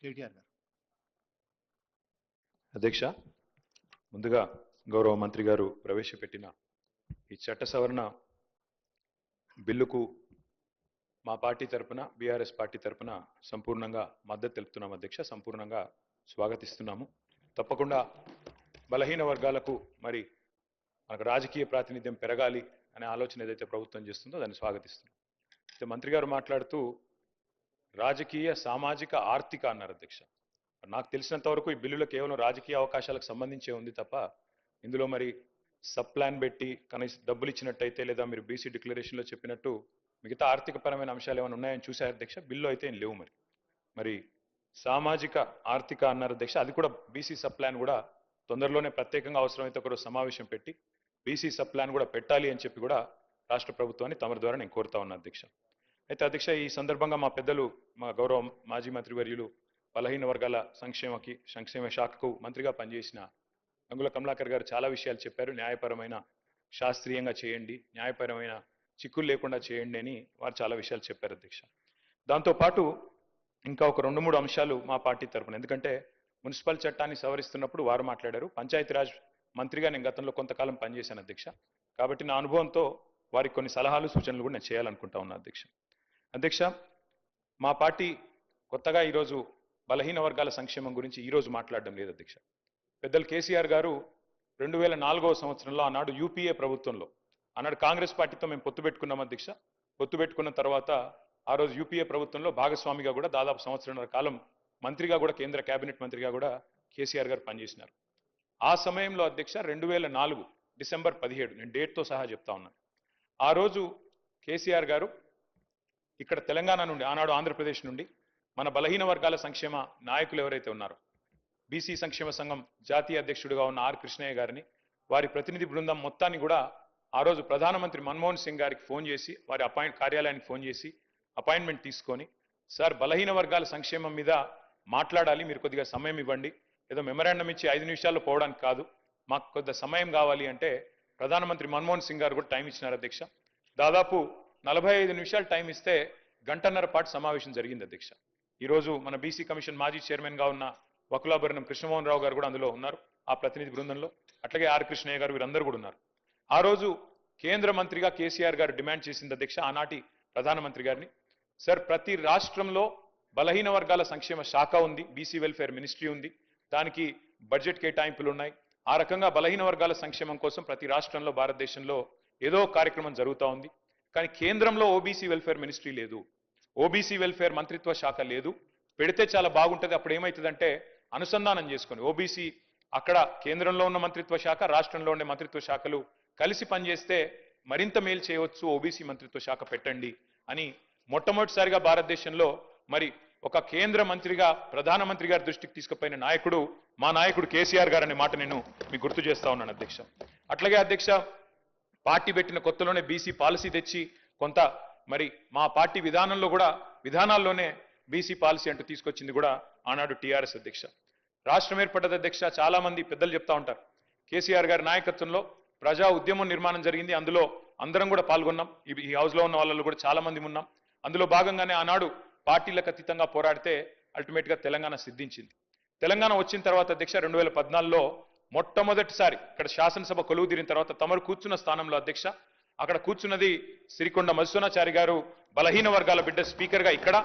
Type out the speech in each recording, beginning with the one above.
కేటీఆర్ గారు. అధ్యక్ష, ముందుగా గౌరవ మంత్రి గారు ప్రవేశపెట్టిన ఈ చట్ట సవరణ బిల్లుకు మా పార్టీ తరపున బీఆర్ఎస్ పార్టీ తరపున సంపూర్ణంగా మద్దతు తెలుపుతున్నాము అధ్యక్ష. సంపూర్ణంగా స్వాగతిస్తున్నాము. తప్పకుండా బలహీన వర్గాలకు మరి మనకు రాజకీయ ప్రాతినిధ్యం పెరగాలి అనే ఆలోచన ఏదైతే ప్రభుత్వం చేస్తుందో దాన్ని స్వాగతిస్తున్నాం. అయితే మంత్రి గారు మాట్లాడుతూ రాజకీయ, సామాజిక, ఆర్థిక అన్నారు అధ్యక్ష. నాకు తెలిసినంత వరకు ఈ బిల్లులో కేవలం రాజకీయ అవకాశాలకు సంబంధించే ఉంది తప్ప ఇందులో మరి సబ్ ప్లాన్ పెట్టి కనీసం డబ్బులు ఇచ్చినట్టయితే లేదా మీరు బీసీ డిక్లరేషన్లో చెప్పినట్టు మిగతా ఆర్థిక పరమైన అంశాలు ఏమైనా ఉన్నాయని చూశారు అధ్యక్ష. బిల్లు అయితే ఏం లేవు. మరి సామాజిక, ఆర్థిక అన్నారు అధ్యక్ష. అది కూడా బీసీ సబ్ ప్లాన్ కూడా తొందరలోనే ప్రత్యేకంగా అవసరమైతే ఒకరోజు సమావేశం పెట్టి బీసీ సబ్ ప్లాన్ కూడా పెట్టాలి అని చెప్పి కూడా రాష్ట్ర ప్రభుత్వాన్ని తమరి ద్వారా నేను కోరుతా ఉన్నా అధ్యక్ష. అయితే అధ్యక్ష, ఈ సందర్భంగా మా పెద్దలు, మా గౌరవ మాజీ మంత్రివర్యులు బలహీన వర్గాల సంక్షేమ శాఖకు మంత్రిగా పనిచేసిన గంగుల కమలాకర్ గారు చాలా విషయాలు చెప్పారు. న్యాయపరమైన, శాస్త్రీయంగా చేయండి, న్యాయపరమైన చిక్కులు లేకుండా చేయండి అని వారు చాలా విషయాలు చెప్పారు అధ్యక్ష. దాంతోపాటు ఇంకా ఒక 2-3 అంశాలు మా పార్టీ తరపున, ఎందుకంటే మున్సిపల్ చట్టాన్ని సవరిస్తున్నప్పుడు వారు మాట్లాడారు. పంచాయతీరాజ్ మంత్రిగా నేను గతంలో కొంతకాలం పనిచేశాను అధ్యక్ష. కాబట్టి నా అనుభవంతో వారికి కొన్ని సలహాలు, సూచనలు కూడా నేను చేయాలనుకుంటా ఉన్నా అధ్యక్ష. అధ్యక్ష, మా పార్టీ కొత్తగా ఈరోజు బలహీన వర్గాల సంక్షేమం గురించి ఈరోజు మాట్లాడడం లేదు అధ్యక్ష. పెద్దలు కేసీఆర్ గారు 2004వ సంవత్సరంలో ఆనాడు యూపీఏ ప్రభుత్వంలో, ఆనాడు కాంగ్రెస్ పార్టీతో మేము పొత్తు పెట్టుకున్నాం అధ్యక్ష. పొత్తు పెట్టుకున్న తర్వాత ఆ రోజు యూపీఏ ప్రభుత్వంలో భాగస్వామిగా కూడా దాదాపు సంవత్సరంన్నర కాలం మంత్రిగా కూడా, కేంద్ర కేబినెట్ మంత్రిగా కూడా కేసీఆర్ గారు పనిచేసినారు. ఆ సమయంలో అధ్యక్ష 2004 డిసెంబర్ 17, నేను డేట్తో సహా చెప్తా ఉన్నాను. ఆ రోజు కేసీఆర్ గారు ఇక్కడ తెలంగాణ నుండి, ఆనాడు ఆంధ్రప్రదేశ్ నుండి మన బలహీన వర్గాల సంక్షేమ నాయకులు ఎవరైతే ఉన్నారో, బీసీ సంక్షేమ సంఘం జాతీయ అధ్యక్షుడిగా ఉన్న ఆర్ కృష్ణయ్య గారిని, వారి ప్రతినిధి బృందం మొత్తాన్ని కూడా ఆ రోజు ప్రధానమంత్రి మన్మోహన్ సింగ్ గారికి ఫోన్ చేసి, వారి కార్యాలయానికి ఫోన్ చేసి అపాయింట్మెంట్ తీసుకొని, సార్ బలహీన వర్గాల సంక్షేమం మీద మాట్లాడాలి, మీరు కొద్దిగా సమయం ఇవ్వండి, ఏదో మెమరాండం ఇచ్చి 5 నిమిషాల్లో పోవడానికి కాదు, మాకు కొద్దిగా సమయం కావాలి అంటే ప్రధానమంత్రి మన్మోహన్ సింగ్ గారు కూడా టైం ఇచ్చినారు అధ్యక్ష. దాదాపు 45 నిమిషాలు టైం ఇస్తే గంటన్నర పాటు సమావేశం జరిగింది అధ్యక్ష. ఈరోజు మన బీసీ కమిషన్ మాజీ చైర్మన్గా ఉన్న వకులాభరణం కృష్ణమోహన్ రావు గారు కూడా అందులో ఉన్నారు, ఆ ప్రతినిధి బృందంలో. అట్లాగే ఆర్ కృష్ణయ్య గారు, వీరందరూ కూడా ఉన్నారు. ఆ రోజు కేంద్ర మంత్రిగా కేసీఆర్ గారు డిమాండ్ చేసింది అధ్యక్ష, ఆనాటి ప్రధానమంత్రి గారిని, సార్ ప్రతి రాష్ట్రంలో బలహీన వర్గాల సంక్షేమ శాఖ ఉంది, బీసీ వెల్ఫేర్ మినిస్ట్రీ ఉంది, దానికి బడ్జెట్ కేటాయింపులు ఉన్నాయి. ఆ రకంగా బలహీన వర్గాల సంక్షేమం కోసం ప్రతి రాష్ట్రంలో, భారతదేశంలో ఏదో కార్యక్రమం జరుగుతూ ఉంది. కానీ కేంద్రంలో ఓబీసీ వెల్ఫేర్ మినిస్ట్రీ లేదు, ఓబీసీ వెల్ఫేర్ మంత్రిత్వ శాఖ లేదు. పెడితే చాలా బాగుంటుంది. అప్పుడు ఏమవుతుందంటే అనుసంధానం చేసుకొని ఓబీసీ అక్కడ కేంద్రంలో ఉన్న మంత్రిత్వ శాఖ, రాష్ట్రంలో ఉండే మంత్రిత్వ శాఖలు కలిసి పనిచేస్తే మరింత మేలు చేయవచ్చు, ఓబీసీ మంత్రిత్వ శాఖ పెట్టండి అని మొట్టమొదటిసారిగా భారతదేశంలో మరి ఒక కేంద్ర మంత్రిగా ప్రధానమంత్రి గారి దృష్టికి తీసుకుపోయిన నాయకుడు మా నాయకుడు కేసీఆర్ గారు అనే మాట నేను మీకు గుర్తు చేస్తా ఉన్నాను అధ్యక్ష. అట్లాగే అధ్యక్ష, పార్టీ పెట్టిన కొత్తలోనే బీసీ పాలసీ తెచ్చి కొంత మరి మా పార్టీ విధానాల్లోనే బీసీ పాలసీ అంటూ తీసుకొచ్చింది కూడా ఆనాడు టీఆర్ఎస్ అధ్యక్ష. రాష్ట్రం ఏర్పడ్డది అధ్యక్ష. చాలా మంది పెద్దలు చెప్తా ఉంటారు, కేసీఆర్ గారి నాయకత్వంలో ప్రజా ఉద్యమం నిర్మాణం జరిగింది, అందులో అందరం కూడా పాల్గొన్నాం. ఈ హౌస్ లో ఉన్న వాళ్ళలో కూడా చాలా మంది ఉన్నాం. అందులో భాగంగానే ఆనాడు పార్టీలకు అతీతంగా పోరాడితే అల్టిమేట్ గా తెలంగాణ సిద్ధించింది. తెలంగాణ వచ్చిన తర్వాత అధ్యక్ష 2014లో మొట్టమొదటిసారి ఇక్కడ శాసనసభ కొలువు తీరిన తర్వాత తమరు కూర్చున్న స్థానంలో అధ్యక్ష, అక్కడ కూర్చున్నది సిరికొండ మధుసూనాచారి గారు, బలహీన వర్గాల బిడ్డ స్పీకర్ గా. ఇక్కడ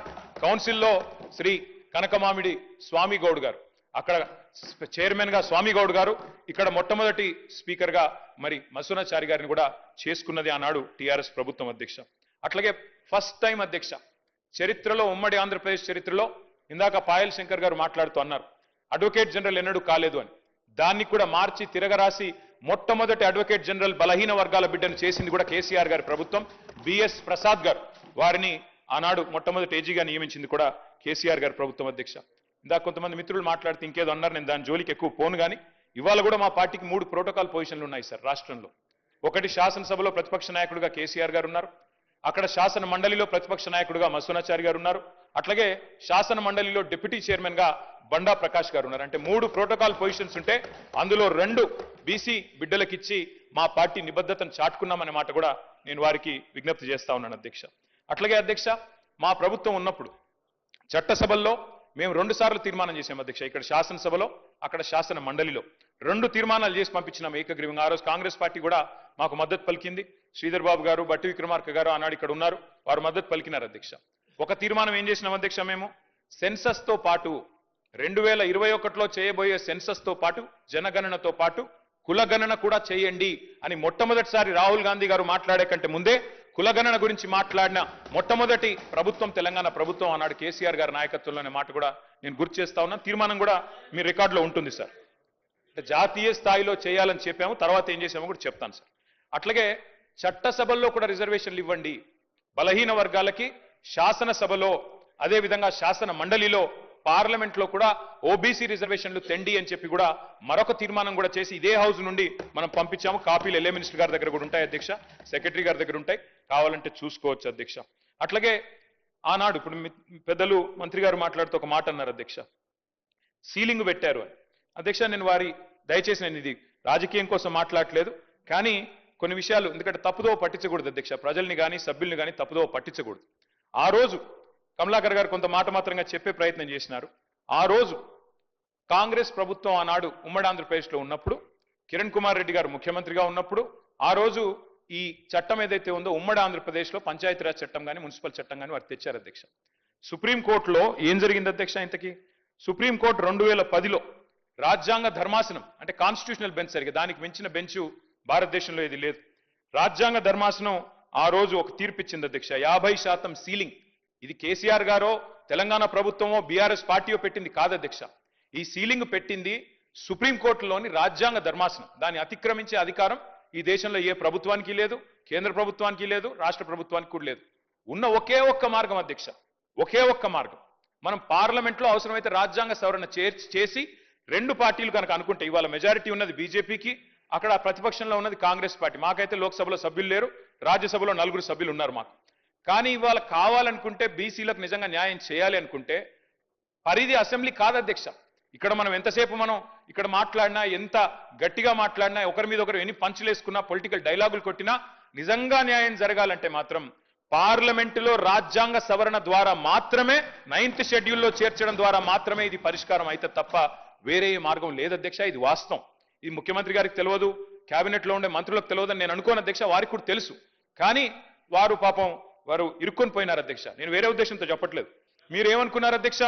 కౌన్సిల్లో శ్రీ కనకమామిడి స్వామి గౌడ్ గారు, అక్కడ చైర్మన్ గా స్వామి గౌడ్ గారు, ఇక్కడ మొట్టమొదటి స్పీకర్ గా మరి మధుసూనాచారి గారిని కూడా చేసుకున్నది ఆనాడు టీఆర్ఎస్ ప్రభుత్వం అధ్యక్ష. అట్లాగే ఫస్ట్ టైం అధ్యక్ష చరిత్రలో, ఉమ్మడి ఆంధ్రప్రదేశ్ చరిత్రలో, ఇందాక పాయల్ శంకర్ గారు మాట్లాడుతూ అన్నారు అడ్వకేట్ జనరల్ ఎన్నడూ కాలేదు అని, దాన్ని కూడా మార్చి తిరగరాసి మొట్టమొదటి అడ్వకేట్ జనరల్ బలహీన వర్గాల బిడ్డను చేసింది కూడా కేసీఆర్ గారి ప్రభుత్వం. బిఎస్ ప్రసాద్ గారు, వారిని ఆనాడు మొట్టమొదటి ఏజీగా నియమించింది కూడా కేసీఆర్ గారి ప్రభుత్వం అధ్యక్ష. ఇందాక కొంతమంది మిత్రులు మాట్లాడితే ఇంకేదో అన్నారు, నేను దాని జోలికి ఎక్కువ పోను. కానీ ఇవాళ కూడా మా పార్టీకి 3 ప్రోటోకాల్ పొజిషన్లు ఉన్నాయి సార్ రాష్ట్రంలో. ఒకటి, శాసనసభలో ప్రతిపక్ష నాయకుడిగా కేసీఆర్ గారు ఉన్నారు, అక్కడ శాసన మండలిలో ప్రతిపక్ష నాయకుడిగా మధుసూనాచారి గారు ఉన్నారు, అట్లాగే శాసన మండలిలో డిప్యూటీ చైర్మన్ గా బండా ప్రకాష్ గారు ఉన్నారు. అంటే 3 ప్రోటోకాల్ పొజిషన్స్ ఉంటే అందులో 2 బీసీ బిడ్డలకిచ్చి మా పార్టీ నిబద్ధతను చాటుకున్నామనే మాట కూడా నేను వారికి విజ్ఞప్తి చేస్తా ఉన్నాను అధ్యక్ష. అట్లాగే అధ్యక్ష, మా ప్రభుత్వం ఉన్నప్పుడు చట్టసభల్లో మేము 2 సార్లు తీర్మానం చేశాం అధ్యక్ష. ఇక్కడ శాసనసభలో, అక్కడ శాసన మండలిలో 2 తీర్మానాలు చేసి పంపించినాం ఏకగ్రీవంగా. ఆ రోజు కాంగ్రెస్ పార్టీ కూడా మాకు మద్దతు పలికింది. శ్రీధర్ బాబు గారు, బట్టి విక్రమార్క గారు ఆనాడు ఇక్కడ ఉన్నారు, వారు మద్దతు పలికినారు అధ్యక్ష. ఒక తీర్మానం ఏం చేసినాం అధ్యక్ష, మేము సెన్సస్ తో పాటు 2021లో చేయబోయే సెన్సస్ తో పాటు, జనగణనతో పాటు కులగణన కూడా చేయండి అని మొట్టమొదటిసారి రాహుల్ గాంధీ గారు మాట్లాడే కంటే ముందే కులగణన గురించి మాట్లాడిన మొట్టమొదటి ప్రభుత్వం తెలంగాణ ప్రభుత్వం. ఆనాడు కేసీఆర్ గారి నాయకత్వంలోనే మాట కూడా నేను గుర్తు చేస్తా ఉన్నాను. తీర్మానం కూడా మీ రికార్డులో ఉంటుంది సార్. అంటే జాతీయ స్థాయిలో చేయాలని చెప్పాము, తర్వాత ఏం చేసామో కూడా చెప్తాను సార్. అట్లాగే చట్టసభల్లో కూడా రిజర్వేషన్లు ఇవ్వండి బలహీన వర్గాలకి. శాసనసభలో, అదేవిధంగా శాసన మండలిలో, పార్లమెంట్లో కూడా ఓబీసీ రిజర్వేషన్లు తెండి అని చెప్పి కూడా మరొక తీర్మానం కూడా చేసి ఇదే హౌస్ నుండి మనం పంపించాము. కాపీలు ఎల్ఏ మినిస్టర్ గారి దగ్గర కూడా ఉంటాయి అధ్యక్ష, సెక్రటరీ గారి దగ్గర ఉంటాయి, కావాలంటే చూసుకోవచ్చు అధ్యక్ష. అట్లాగే ఆనాడు ఇప్పుడు పెద్దలు మంత్రి గారు మాట్లాడుతూ ఒక మాట అన్నారు అధ్యక్ష, సీలింగ్ పెట్టారు అని. అధ్యక్ష దయచేసి నేను ఇది రాజకీయం కోసం మాట్లాడట్లేదు, కానీ కొన్ని విషయాలు ఎందుకంటే తప్పుదో పట్టించకూడదు అధ్యక్ష, ప్రజల్ని కానీ సభ్యుల్ని కానీ తప్పుదో పట్టించకూడదు. ఆ రోజు కమలాకర్ గారు కొంత మాట మాత్రంగా చెప్పే ప్రయత్నం చేసినారు. ఆ రోజు కాంగ్రెస్ ప్రభుత్వం ఆనాడు ఉమ్మడి ఆంధ్రప్రదేశ్లో ఉన్నప్పుడు, కిరణ్ కుమార్ రెడ్డి గారు ముఖ్యమంత్రిగా ఉన్నప్పుడు, ఆ రోజు ఈ చట్టం ఏదైతే ఉందో ఉమ్మడి ఆంధ్రప్రదేశ్లో పంచాయతీరాజ్ చట్టం కానీ మున్సిపల్ చట్టం కానీ వారు తెచ్చారు అధ్యక్ష. సుప్రీంకోర్టులో ఏం జరిగింది అధ్యక్ష ఇంతకీ? సుప్రీంకోర్టు 2010లో రాజ్యాంగ ధర్మాసనం, అంటే కాన్స్టిట్యూషనల్ బెంచ్ సరిగ్గా దానికి మించిన బెంచ్ భారతదేశంలో ఇది లేదు. రాజ్యాంగ ధర్మాసనం ఆ రోజు ఒక తీర్పిచ్చింది అధ్యక్ష, 50% సీలింగ్. ఇది కేసీఆర్ గారో తెలంగాణ ప్రభుత్వమో బీఆర్ఎస్ పార్టీయో పెట్టింది కాదు అధ్యక్ష. ఈ సీలింగ్ పెట్టింది సుప్రీంకోర్టులోని రాజ్యాంగ ధర్మాసనం. దాన్ని అతిక్రమించే అధికారం ఈ దేశంలో ఏ ప్రభుత్వానికి లేదు, కేంద్ర ప్రభుత్వానికి లేదు, రాష్ట్ర ప్రభుత్వానికి కూడా లేదు. ఉన్న ఒకే ఒక్క మార్గం అధ్యక్ష, ఒకే ఒక్క మార్గం, మనం పార్లమెంట్లో అవసరమైతే రాజ్యాంగ సవరణ చేసి 2 పార్టీలు కనుక అనుకుంటే, ఇవాళ మెజారిటీ ఉన్నది బీజేపీకి, అక్కడ ప్రతిపక్షంలో ఉన్నది కాంగ్రెస్ పార్టీ. మాకైతే లోక్సభలో సభ్యులు లేరు, రాజ్యసభలో 4 సభ్యులు ఉన్నారు మాకు. కానీ ఇవాళ కావాలనుకుంటే బీసీలకు నిజంగా న్యాయం చేయాలి అనుకుంటే పరిధి అసెంబ్లీ కాదు అధ్యక్ష. ఇక్కడ మనం ఎంతసేపు మనం ఇక్కడ మాట్లాడినా, ఎంత గట్టిగా మాట్లాడినా, ఒకరి మీద ఒకరు ఎన్ని పంచులేసుకున్నా, పొలిటికల్ డైలాగులు కొట్టినా, నిజంగా న్యాయం జరగాలంటే మాత్రం పార్లమెంటులో రాజ్యాంగ సవరణ ద్వారా మాత్రమే, 9th షెడ్యూల్లో చేర్చడం ద్వారా మాత్రమే ఇది పరిష్కారం అయితే తప్ప వేరే మార్గం లేదు అధ్యక్ష. ఇది వాస్తవం. ఇది ముఖ్యమంత్రి గారికి తెలియదు, కేబినెట్లో ఉండే మంత్రులకు తెలియదని నేను అనుకోను అధ్యక్ష, వారికి కూడా తెలుసు. కానీ వారు పాపం వారు ఇరుక్కొని పోయినారు అధ్యక్ష. నేను వేరే ఉద్దేశంతో చెప్పట్లేదు. మీరు ఏమనుకున్నారు అధ్యక్ష?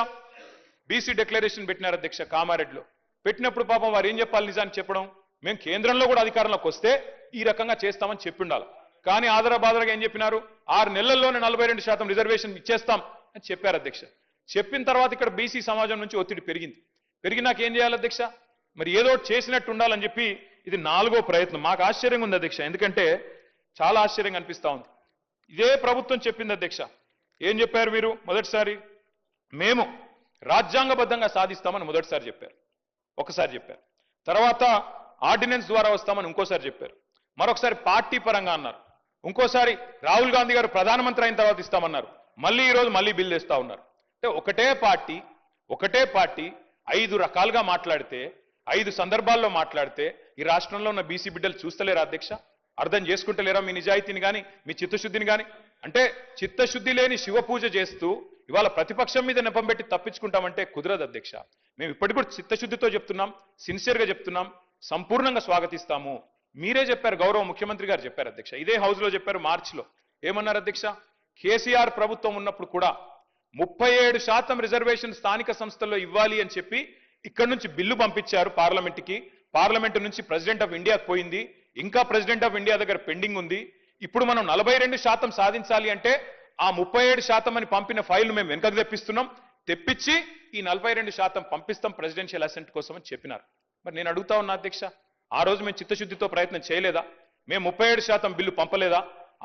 బీసీ డిక్లరేషన్ పెట్టినారు అధ్యక్ష కామారెడ్డిలో. పెట్టినప్పుడు పాపం వారు ఏం చెప్పాలి నిజాన్ని చెప్పడం, మేము కేంద్రంలో కూడా అధికారంలోకి వస్తే ఈ రకంగా చేస్తామని చెప్పి ఉండాలి. కానీ ఆదరబాదరగా ఏం చెప్పినారు, 6 నెలల్లోనే 42% రిజర్వేషన్ ఇచ్చేస్తాం అని చెప్పారు అధ్యక్ష. చెప్పిన తర్వాత ఇక్కడ బీసీ సమాజం నుంచి ఒత్తిడి పెరిగింది. పెరిగినాక ఏం చేయాలి అధ్యక్ష? మరి ఏదో చేసినట్టు ఉండాలని చెప్పి ఇది 4వ ప్రయత్నం. మాకు ఆశ్చర్యంగా ఉంది అధ్యక్ష, ఎందుకంటే చాలా ఆశ్చర్యంగా అనిపిస్తా ఉంది. ఇదే ప్రభుత్వం చెప్పింది అధ్యక్ష. ఏం చెప్పారు మీరు? మొదటిసారి మేము రాజ్యాంగబద్ధంగా సాధిస్తామని మొదటిసారి చెప్పారు, ఒకసారి చెప్పారు. తర్వాత ఆర్డినెన్స్ ద్వారా వస్తామని ఇంకోసారి చెప్పారు. మరొకసారి పార్టీ పరంగా అన్నారు. ఇంకోసారి రాహుల్ గాంధీ గారు ప్రధానమంత్రి అయిన తర్వాత ఇస్తామన్నారు. మళ్ళీ ఈరోజు మళ్ళీ బిల్ తెస్తా ఉన్నారు. అంటే ఒకటే పార్టీ 5 రకాలుగా మాట్లాడితే, 5 సందర్భాల్లో మాట్లాడితే ఈ రాష్ట్రంలో ఉన్న బీసీ బిడ్డలు చూస్తలేరా అధ్యక్ష? అర్థం చేసుకుంటలేరా మీ నిజాయితీని కానీ, మీ చిత్తశుద్ధిని కానీ? అంటే చిత్తశుద్ధి లేని శివ పూజ చేస్తూ ఇవాళ ప్రతిపక్షం మీద నెపం పెట్టి తప్పించుకుంటామంటే కుదరదు అధ్యక్ష. మేము ఇప్పటికి కూడా చిత్తశుద్ధితో చెప్తున్నాం, సిన్సియర్గా చెప్తున్నాం, సంపూర్ణంగా స్వాగతిస్తాము. మీరే చెప్పారు, గౌరవ ముఖ్యమంత్రి గారు చెప్పారు అధ్యక్ష, ఇదే హౌస్లో చెప్పారు మార్చిలో. ఏమన్నారు అధ్యక్ష? కేసీఆర్ ప్రభుత్వం ఉన్నప్పుడు కూడా 37% రిజర్వేషన్ స్థానిక సంస్థల్లో ఇవ్వాలి అని చెప్పి ఇక్కడ నుంచి బిల్లు పంపించారు పార్లమెంట్కి. పార్లమెంట్ నుంచి ప్రెసిడెంట్ ఆఫ్ ఇండియాకి పోయింది, ఇంకా ప్రెసిడెంట్ ఆఫ్ ఇండియా దగ్గర పెండింగ్ ఉంది. ఇప్పుడు మనం 42% సాధించాలి అంటే ఆ 37% అని పంపిన ఫైల్ మేము వెనకకు తెప్పించి ఈ 42% పంపిస్తాం ప్రెసిడెన్షియల్ అసెంట్ కోసం అని చెప్పినారు. మరి నేను అడుగుతా ఉన్నా అధ్యక్ష, ఆ రోజు మేము చిత్తశుద్ధితో ప్రయత్నం చేయలేదా? మేము 37% బిల్లు పంపలేదా?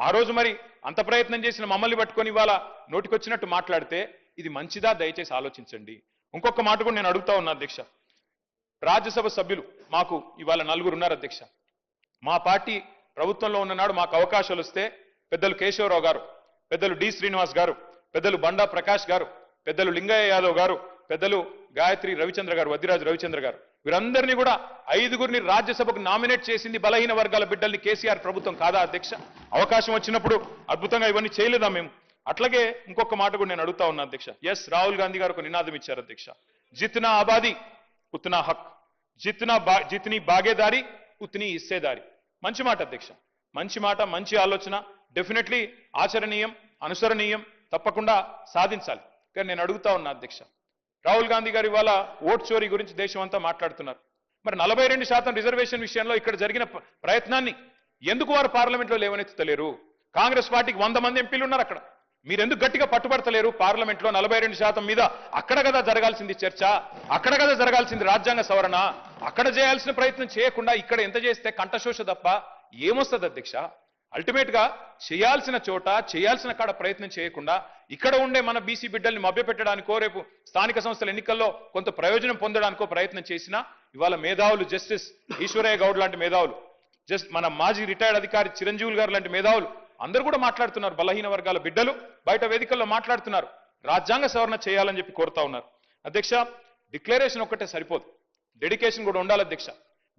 ఆ రోజు మరి అంత ప్రయత్నం చేసిన మమ్మల్ని పట్టుకొని ఇవాళ నోటికొచ్చినట్టు మాట్లాడితే ఇది మంచిదా? దయచేసి ఆలోచించండి. ఇంకొక మాట కూడా నేను అడుగుతా ఉన్నా అధ్యక్ష. రాజ్యసభ సభ్యులు మాకు ఇవాళ 4 ఉన్నారు అధ్యక్ష. మా పార్టీ ప్రభుత్వంలో ఉన్ననాడు మాకు అవకాశాలు వస్తే పెద్దలు కేశవరావు గారు, పెద్దలు డి శ్రీనివాస్ గారు, పెద్దలు బండా ప్రకాష్ గారు, పెద్దలు లింగయ్య యాదవ్ గారు, పెద్దలు గాయత్రి రవిచంద్ర గారు, వద్దిరాజు రవిచంద్ర గారు, వీరందరినీ కూడా 5గురిని రాజ్యసభకు నామినేట్ చేసింది బలహీన వర్గాల బిడ్డల్ని కేసీఆర్ ప్రభుత్వం కాదా అధ్యక్ష? అవకాశం వచ్చినప్పుడు అద్భుతంగా ఇవన్నీ చేయలేదా మేము? అట్లాగే ఇంకొక మాట కూడా నేను అడుగుతా ఉన్నా అధ్యక్ష. ఎస్, రాహుల్ గాంధీ గారు ఒక నినాదం ఇచ్చారు అధ్యక్ష. జిత్నా ఆబాదీ ఉత్నా హక్, జిత్నీ భాగేదారీ ఉత్నీ హిస్సేదారీ. మంచి మాట అధ్యక్ష, మంచి మాట, మంచి ఆలోచన, డెఫినెట్లీ ఆచరణీయం, అనుసరణీయం, తప్పకుండా సాధించాలి. కానీ నేను అడుగుతా ఉన్నా అధ్యక్ష, రాహుల్ గాంధీ గారు ఇవాళ ఓట్ చోరీ గురించి దేశం అంతా మాట్లాడుతున్నారు. మరి 42% రిజర్వేషన్ విషయంలో ఇక్కడ జరిగిన ప్రయత్నాన్ని ఎందుకు వారు పార్లమెంట్లో లేవనెత్తలేరు? కాంగ్రెస్ పార్టీకి 100 మంది ఎంపీలు ఉన్నారు అక్కడ. మీరెందుకు గట్టిగా పట్టుబడతలేరు? పార్లమెంట్లో 42% మీద అక్కడ కదా జరగాల్సింది చర్చ, అక్కడ కదా జరగాల్సింది రాజ్యాంగ సవరణ. అక్కడ చేయాల్సిన ప్రయత్నం చేయకుండా ఇక్కడ ఎంత చేస్తే కంఠశోష తప్ప ఏమొస్తుంది అధ్యక్ష? అల్టిమేట్ గా చేయాల్సిన చోట చేయాల్సిన కాడ ప్రయత్నం చేయకుండా ఇక్కడ ఉండే మన బీసీ బిడ్డల్ని మభ్యపెట్టడానికో రేపు స్థానిక సంస్థల ఎన్నికల్లో కొంత ప్రయోజనం పొందడానికో ప్రయత్నం చేసినా ఇవాళ మేధావులు, జస్టిస్ ఈశ్వరయ్య గౌడ్ లాంటి మేధావులు, మన మాజీ రిటైర్డ్ అధికారి చిరంజీవులు గారు లాంటి మేధావులు అందరూ కూడా మాట్లాడుతున్నారు. బలహీన వర్గాల బిడ్డలు బయట వేదికల్లో మాట్లాడుతున్నారు. రాజ్యాంగ సవరణ చేయాలని చెప్పి కోరుతా ఉన్నారు. అధ్యక్ష, డిక్లరేషన్ ఒక్కటే సరిపోదు, డెడికేషన్ కూడా ఉండాలి అధ్యక్ష.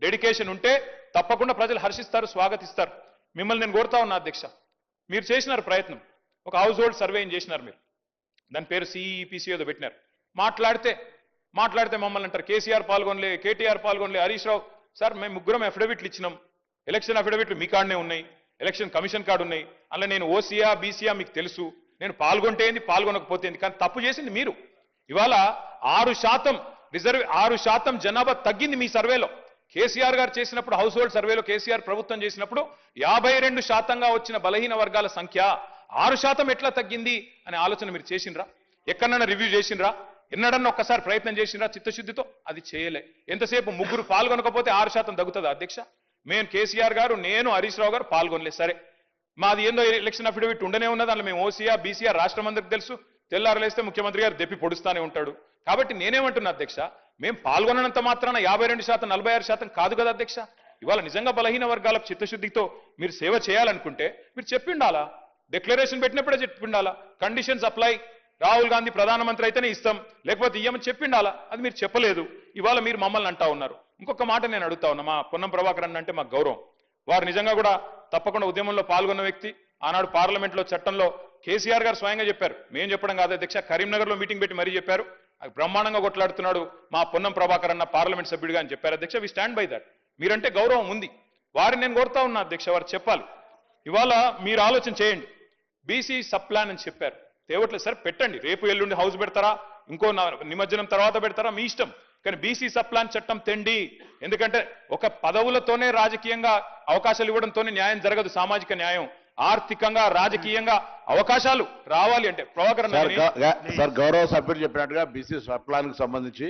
డెడికేషన్ ఉంటే తప్పకుండా ప్రజలు హర్షిస్తారు, స్వాగతిస్తారు. మిమ్మల్ని నేను కోరుతా ఉన్నా అధ్యక్ష, మీరు చేసినారు ప్రయత్నం, ఒక హౌస్ హోల్డ్ సర్వే చేసినారు మీరు, దాని పేరు సిఈపిసి ఏదో పెట్టినారు. మాట్లాడితే మమ్మల్ని అంటారు కేసీఆర్ పాల్గొనలే, కేటీఆర్ పాల్గొనలే, హరీష్ రావు. సార్ మేము ముగ్గురం అఫిడవిట్లు ఇచ్చినాం, ఎలక్షన్ అఫిడవిట్లు మీ కాడనే ఉన్నాయి, ఎలక్షన్ కమిషన్ కార్డు ఉన్నాయి. అలా నేను ఓసీయా బీసీయా మీకు తెలుసు, నేను పాల్గొంటే ఏంది పాల్గొనకపోతే ఏంది, కానీ తప్పు చేసింది మీరు. ఇవాళ 6% జనాభా తగ్గింది మీ సర్వేలో. కేసీఆర్ గారు చేసినప్పుడు హౌస్ హోల్డ్ సర్వేలో కేసీఆర్ ప్రభుత్వం చేసినప్పుడు 52%గా వచ్చిన బలహీన వర్గాల సంఖ్య 6% ఎట్లా తగ్గింది అనే ఆలోచన మీరు చేసిండ్రా? ఎక్కడన్నా రివ్యూ చేసిండ్రా? ఎన్నడన్నా ఒక్కసారి ప్రయత్నం చేసిండ్రా చిత్తశుద్ధితో? అది చేయలే. ఎంతసేపు ముగ్గురు పాల్గొనకపోతే 6% తగ్గుతుందా అధ్యక్ష? మేము కేసీఆర్ గారు, నేను, హరీష్ రావు గారు పాల్గొనలేదు. సరే, మాది ఏందో ఎలక్షన్ అఫిడవిట్ ఉండనే ఉన్నది, అందులో మేము ఓసీఆ బీసీఆర్ రాష్ట్రం అందరికి తెలుసు. తెల్లారలేస్తే ముఖ్యమంత్రి గారు దెప్పి పొడుస్తానే ఉంటాడు. కాబట్టి నేనేమంటున్నా అధ్యక్ష, మేము పాల్గొనంత మాత్రాన 52%, 46% కాదు కదా అధ్యక్ష. ఇవాళ నిజంగా బలహీన వర్గాలకు చిత్తశుద్ధితో మీరు సేవ చేయాలనుకుంటే మీరు చెప్పిండాలా, డిక్లరేషన్ పెట్టినప్పుడే చెప్పిండాలా. కండిషన్స్ అప్లై, రాహుల్ గాంధీ ప్రధానమంత్రి అయితేనే ఇస్తాం, లేకపోతే ఇయ్యమని చెప్పిండాలా. అది మీరు చెప్పలేదు. ఇవాళ మీరు మమ్మల్ని అంటా ఉన్నారు. ఇంకొక మాట నేను అడుగుతా ఉన్నా, మా పొన్నం ప్రభాకర్ అన్న అంటే మాకు గౌరవం. వారు నిజంగా కూడా తప్పకుండా ఉద్యమంలో పాల్గొన్న వ్యక్తి. ఆనాడు పార్లమెంట్లో చట్టంలో కేసీఆర్ గారు స్వయంగా చెప్పారు, మేము చెప్పడం కాదు అధ్యక్ష, కరీంనగర్లో మీటింగ్ పెట్టి మరీ చెప్పారు. బ్రహ్మాండంగా కొట్లాడుతున్నాడు మా పొన్నం ప్రభాకర్ అన్న పార్లమెంట్ సభ్యుడిగా అని చెప్పారు అధ్యక్ష. We stand by that. మీరంటే గౌరవం ఉంది. వారిని నేను కోరుతా ఉన్నా అధ్యక్ష, వారు చెప్పాలి. ఇవాళ మీరు ఆలోచన చేయండి. బీసీ సబ్ ప్లాన్ అని చెప్పారు, తేవట్లేదు సార్, పెట్టండి. రేపు ఎల్లుండి హౌస్ పెడతారా, ఇంకో నిమజ్జనం తర్వాత పెడతారా, మీ ఇష్టం. కానీ బీసీ సబ్ ప్లాన్ చట్టం తెండి. ఎందుకంటే ఒక పదవులతోనే రాజకీయంగా అవకాశాలు ఇవ్వడంతోనే న్యాయం జరగదు. సామాజిక న్యాయం, ఆర్థికంగా, రాజకీయంగా అవకాశాలు రావాలి అంటే ప్రభాకర్ సార్, గౌరవ సభ్యులు చెప్పినట్టుగా బీసీ సబ్ ప్లాన్ కి సంబంధించి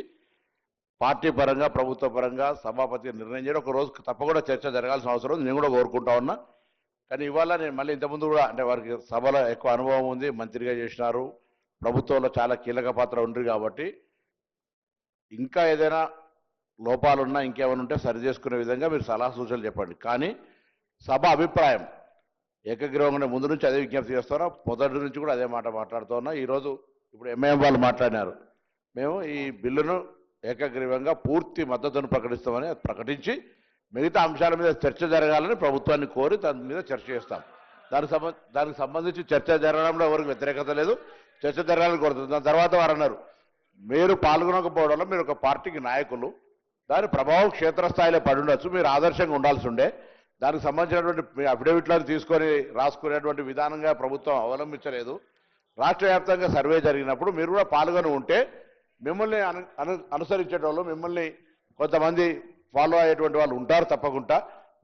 పార్టీ పరంగా, ప్రభుత్వ పరంగా సభాపతి నిర్ణయం చేయడం ఒక రోజు తప్పకుండా చర్చ జరగాల్సిన అవసరం ఉంది. నేను కూడా కోరుకుంటా ఉన్నా. కానీ ఇవాళ నేను మళ్ళీ ఇంతకుముందు కూడా అంటే వారికి సభలో ఎక్కువ అనుభవం ఉంది, మంత్రిగా చేసినారు, ప్రభుత్వంలో చాలా కీలక పాత్ర ఉంది కాబట్టి ఇంకా ఏదైనా లోపాలున్నా ఇంకేమైనా ఉంటే సరి చేసుకునే విధంగా మీరు సలహా సూచనలు చెప్పండి. కానీ సభ అభిప్రాయం ఏకగ్రీవంగానే ముందు నుంచి అదే విజ్ఞప్తి చేస్తున్నా, మొదటి నుంచి కూడా అదే మాట మాట్లాడుతూ ఉన్నా. ఈరోజు ఇప్పుడు ఎంఐఎం వాళ్ళు మాట్లాడినారు, మేము ఈ బిల్లును ఏకగ్రీవంగా పూర్తి మద్దతును ప్రకటిస్తామని ప్రకటించి మిగతా అంశాల మీద చర్చ జరగాలని ప్రభుత్వాన్ని కోరి దాని మీద చర్చ చేస్తాం. దానికి సంబంధించి చర్చ జరగడంలో ఎవరికి వ్యతిరేకత లేదు, చర్చ జరగాలని కోరుతుంది. దాని తర్వాత వారు అన్నారు, మీరు పాల్గొనకపోవడం వల్ల మీరు ఒక పార్టీకి నాయకులు, దాని ప్రభావం క్షేత్రస్థాయిలో పడి ఉండొచ్చు, మీరు ఆదర్శంగా ఉండాల్సి ఉండే. దానికి సంబంధించినటువంటి అఫిడవిట్లను తీసుకొని రాసుకునేటువంటి విధానంగా ప్రభుత్వం అవలంబించలేదు. రాష్ట్ర వ్యాప్తంగా సర్వే జరిగినప్పుడు మీరు కూడా పాల్గొని ఉంటే మిమ్మల్ని అనుసరించేటోళ్ళు, మిమ్మల్ని కొంతమంది ఫాలో అయ్యేటువంటి వాళ్ళు ఉంటారు తప్పకుండా.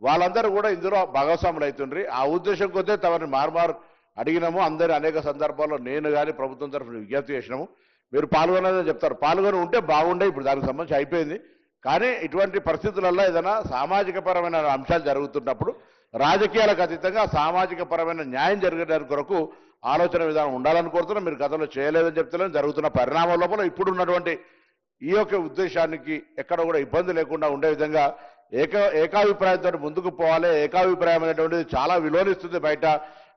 వాళ్ళందరూ కూడా ఇందులో భాగస్వాములు అవుతుండ్రి. ఆ ఉద్దేశం కొద్దే తమని మారుమారు అడిగినాము. అందరూ అనేక సందర్భాల్లో నేను కానీ ప్రభుత్వం తరఫున విజ్ఞప్తి చేసినాము. మీరు పాల్గొనదని చెప్తారు, పాల్గొని ఉంటే బాగుండే. ఇప్పుడు దానికి సంబంధించి అయిపోయింది. కానీ ఇటువంటి పరిస్థితులలో ఏదైనా సామాజిక పరమైన అంశాలు జరుగుతున్నప్పుడు రాజకీయాలకు అతీతంగా సామాజిక పరమైన న్యాయం జరిగేదాని కొరకు ఆలోచన విధానం ఉండాలని కోరుతున్నా. మీరు గతంలో చేయలేదని చెప్తలేని జరుగుతున్న పరిణామం లోపల ఇప్పుడు ఉన్నటువంటి ఈ యొక్క ఉద్దేశానికి ఎక్కడ కూడా ఇబ్బంది లేకుండా ఉండే విధంగా ఏకాభిప్రాయంతో ముందుకు పోవాలి. ఏకాభిప్రాయం అనేటువంటిది చాలా విలువనిస్తుంది బయట.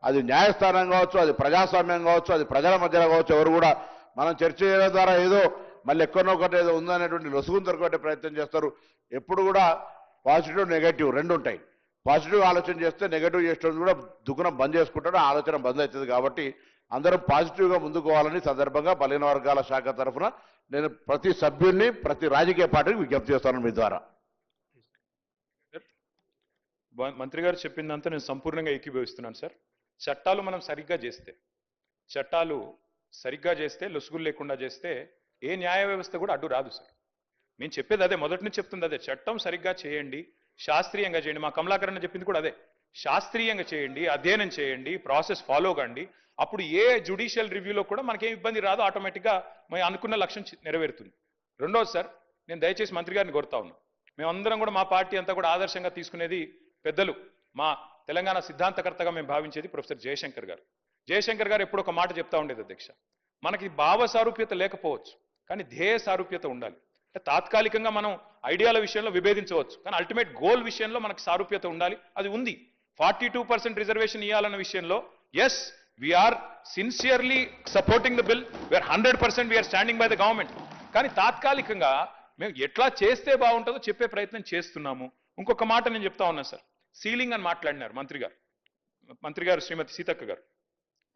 అది న్యాయస్థానం కావచ్చు, అది ప్రజాస్వామ్యం కావచ్చు, అది ప్రజల మధ్యలో కావచ్చు. ఎవరు కూడా మనం చర్చ చేయడం ద్వారా ఏదో మళ్ళీ ఎక్కడో ఒకటి ఏదో ఉందనేటువంటి లొసుగును దొరకబట్టే ప్రయత్నం చేస్తారు. ఎప్పుడు కూడా పాజిటివ్ నెగటివ్ రెండు ఉంటాయి. పాజిటివ్ ఆలోచన చేస్తే నెగటివ్ చేసేటప్పుడు కూడా దుఃఖం బంద్ చేసుకుంటాడు, ఆలోచన బంద్ అవుతుంది. కాబట్టి అందరం పాజిటివ్గా ముందుకు పోవాలని సందర్భంగా బలహీన వర్గాల శాఖ తరఫున నేను ప్రతి సభ్యుడిని ప్రతి రాజకీయ పార్టీకి విజ్ఞప్తి చేస్తాను మీ ద్వారా. మంత్రి గారు చెప్పిందంతా నేను సంపూర్ణంగా ఏకీభవిస్తున్నాను సార్. చట్టాలు మనం సరిగ్గా చేస్తే లొసుగులు లేకుండా చేస్తే ఏ న్యాయ వ్యవస్థ కూడా అడ్డు రాదు సార్. నేను చెప్పేది అదే, మొదటి నుంచి చెప్తుంది అదే. చట్టం సరిగ్గా చేయండి, శాస్త్రీయంగా చేయండి. మా కమలాకరణ చెప్పింది కూడా అదే. శాస్త్రీయంగా చేయండి, అధ్యయనం చేయండి, ప్రాసెస్ ఫాలో కండి. అప్పుడు ఏ జ్యుడిషియల్ రివ్యూలో కూడా మనకేం ఇబ్బంది రాదు, ఆటోమేటిక్గా మేము అనుకున్న లక్ష్యం నెరవేరుతుంది. రెండోది సార్, నేను దయచేసి మంత్రి గారిని కోరుతా ఉన్నా, మేమందరం కూడా మా పార్టీ అంతా కూడా ఆదర్శంగా తీసుకునేది పెద్దలు, మా తెలంగాణ సిద్ధాంతకర్తగా మేము భావించేది ప్రొఫెసర్ జయశంకర్ గారు. జయశంకర్ గారు ఎప్పుడు ఒక మాట చెప్తా ఉండేది అధ్యక్ష, మనకి భావ సారూప్యత లేకపోవచ్చు కానీ ధ్యేయ సారూప్యత ఉండాలి. అంటే తాత్కాలికంగా మనం ఐడియాల విషయంలో విభేదించవచ్చు కానీ అల్టిమేట్ గోల్ విషయంలో మనకి సారూప్యత ఉండాలి. అది ఉంది. 42% రిజర్వేషన్ ఇవ్వాలన్న విషయంలో yes we are sincerely supporting the bill, we are 100% we are standing by the government. కానీ తాత్కాలికంగా మేము ఎట్లా చేస్తే బాగుంటుందో చెప్పే ప్రయత్నం చేస్తున్నాము. ఇంకొక మాట నేను చెప్తా ఉన్నా సార్, సీలింగ్ అని మాట్లాడినారు మంత్రి గారు శ్రీమతి సీతక్క గారు.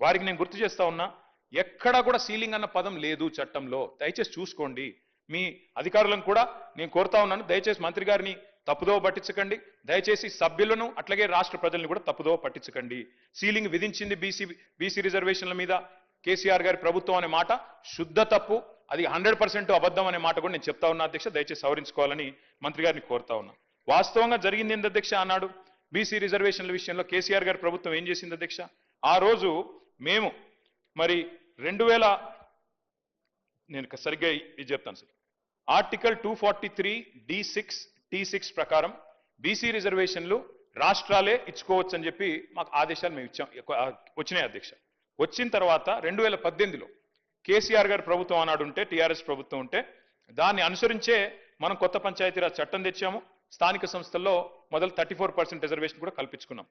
వారికి నేను గుర్తు చేస్తా ఉన్నా, ఎక్కడా కూడా సీలింగ్ అన్న పదం లేదు చట్టంలో. దయచేసి చూసుకోండి. మీ అధికారులను కూడా నేను కోరుతా ఉన్నాను, దయచేసి మంత్రి గారిని తప్పుదోవ పట్టించకండి. దయచేసి సభ్యులను అట్లాగే రాష్ట్ర ప్రజలను కూడా తప్పుదోవ పట్టించకండి. సీలింగ్ విధించింది బీసీ రిజర్వేషన్ల మీద కేసీఆర్ గారి ప్రభుత్వం అనే మాట శుద్ధ తప్పు. అది 100% అబద్ధం అనే మాట కూడా నేను చెప్తా ఉన్నా అధ్యక్ష. దయచేసి సవరించుకోవాలని మంత్రి గారిని కోరుతా ఉన్నా. వాస్తవంగా జరిగింది ఏంది అధ్యక్ష, ఆనాడు బీసీ రిజర్వేషన్ల విషయంలో కేసీఆర్ గారి ప్రభుత్వం ఏం చేసింది అధ్యక్ష, ఆ రోజు మేము మరి 2000 నేను సరిగ్గా ఇది చెప్తాను సార్, ఆర్టికల్ 243 D6 T6 ప్రకారం బీసీ రిజర్వేషన్లు రాష్ట్రాలే ఇచ్చుకోవచ్చు అని చెప్పి మాకు ఆదేశాలు మేము ఇచ్చాం, వచ్చినాయి అధ్యక్ష. వచ్చిన తర్వాత 2018లో కేసీఆర్ గారి ప్రభుత్వం ఆనాడు ఉంటే, టీఆర్ఎస్ ప్రభుత్వం ఉంటే, దాన్ని అనుసరించే మనం కొత్త పంచాయతీరాజ్ చట్టం తెచ్చాము. స్థానిక సంస్థల్లో మొదలు 34% రిజర్వేషన్ కూడా కల్పించుకున్నాం.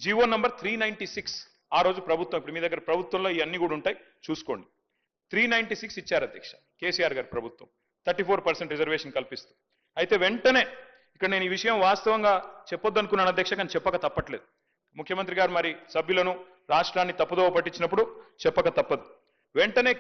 జీవో నంబర్ 396 ఆ రోజు ప్రభుత్వం, ఇప్పుడు మీ దగ్గర ప్రభుత్వంలో ఇవన్నీ కూడా ఉంటాయి చూసుకోండి, 396 ఇచ్చారు అధ్యక్ష కేసీఆర్ గారి ప్రభుత్వం, 34% రిజర్వేషన్ కల్పిస్తూ. అయితే వెంటనే ఇక్కడ నేను ఈ విషయం వాస్తవంగా చెప్పొద్దు అనుకున్నాను అధ్యక్ష, కానీ చెప్పక తప్పట్లేదు. ముఖ్యమంత్రి గారు మరి సభ్యులను రాష్ట్రాన్ని తప్పుదోవ పట్టించినప్పుడు చెప్పక తప్పదు. వెంటనే